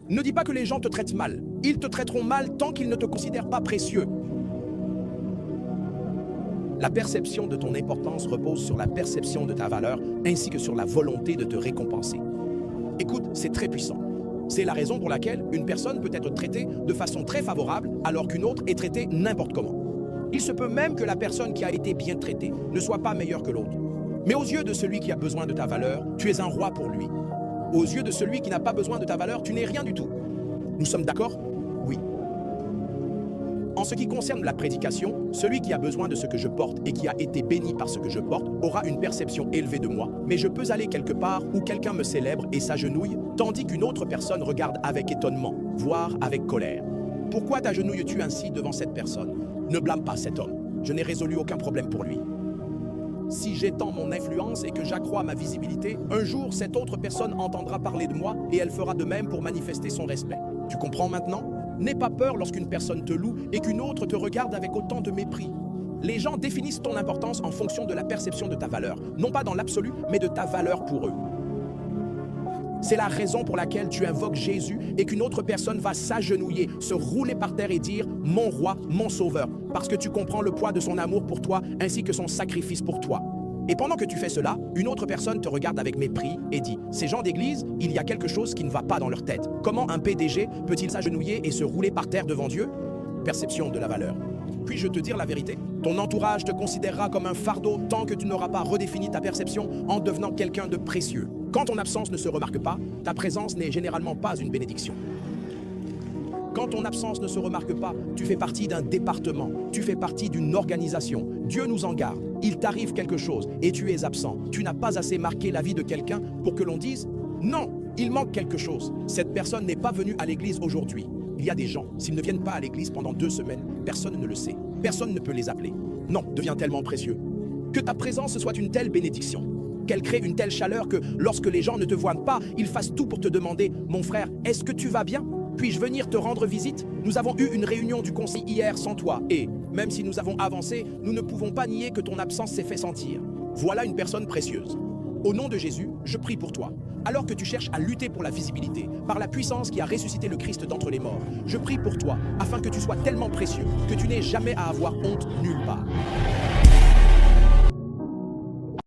Ne dis pas que les gens te traitent mal. Ils te traiteront mal tant qu'ils ne te considèrent pas précieux. La perception de ton importance repose sur la perception de ta valeur ainsi que sur la volonté de te récompenser. Écoute, c'est très puissant. C'est la raison pour laquelle une personne peut être traitée de façon très favorable alors qu'une autre est traitée n'importe comment. Il se peut même que la personne qui a été bien traitée ne soit pas meilleure que l'autre. Mais aux yeux de celui qui a besoin de ta valeur, tu es un roi pour lui. Aux yeux de celui qui n'a pas besoin de ta valeur, tu n'es rien du tout. Nous sommes d'accord? Oui. En ce qui concerne la prédication, celui qui a besoin de ce que je porte et qui a été béni par ce que je porte aura une perception élevée de moi, mais je peux aller quelque part où quelqu'un me célèbre et s'agenouille, tandis qu'une autre personne regarde avec étonnement, voire avec colère. Pourquoi t'agenouilles-tu ainsi devant cette personne? Ne blâme pas cet homme. Je n'ai résolu aucun problème pour lui. Si j'étends mon influence et que j'accrois ma visibilité, un jour cette autre personne entendra parler de moi et elle fera de même pour manifester son respect. Tu comprends maintenant? N'aie pas peur lorsqu'une personne te loue et qu'une autre te regarde avec autant de mépris. Les gens définissent ton importance en fonction de la perception de ta valeur, non pas dans l'absolu, mais de ta valeur pour eux. C'est la raison pour laquelle tu invoques Jésus et qu'une autre personne va s'agenouiller, se rouler par terre et dire « Mon roi, mon sauveur », parce que tu comprends le poids de son amour pour toi ainsi que son sacrifice pour toi. Et pendant que tu fais cela, une autre personne te regarde avec mépris et dit « Ces gens d'église, il y a quelque chose qui ne va pas dans leur tête. Comment un PDG peut-il s'agenouiller et se rouler par terre devant Dieu ?» Perception de la valeur. Puis-je te dire la vérité? Ton entourage te considérera comme un fardeau tant que tu n'auras pas redéfini ta perception en devenant quelqu'un de précieux. Quand ton absence ne se remarque pas, ta présence n'est généralement pas une bénédiction. Quand ton absence ne se remarque pas, tu fais partie d'un département, tu fais partie d'une organisation. Dieu nous en garde. Il t'arrive quelque chose et tu es absent. Tu n'as pas assez marqué la vie de quelqu'un pour que l'on dise « Non, il manque quelque chose. Cette personne n'est pas venue à l'église aujourd'hui. » Il y a des gens, s'ils ne viennent pas à l'église pendant 2 semaines, personne ne le sait. Personne ne peut les appeler. Non, devient tellement précieux. Que ta présence soit une telle bénédiction, qu'elle crée une telle chaleur que lorsque les gens ne te voient pas, ils fassent tout pour te demander « Mon frère, est-ce que tu vas bien? Puis-je venir te rendre visite? Nous avons eu une réunion du conseil hier sans toi et, même si nous avons avancé, nous ne pouvons pas nier que ton absence s'est fait sentir. Voilà une personne précieuse. Au nom de Jésus, je prie pour toi. Alors que tu cherches à lutter pour la visibilité, par la puissance qui a ressuscité le Christ d'entre les morts, je prie pour toi, afin que tu sois tellement précieux, que tu n'aies jamais à avoir honte nulle part.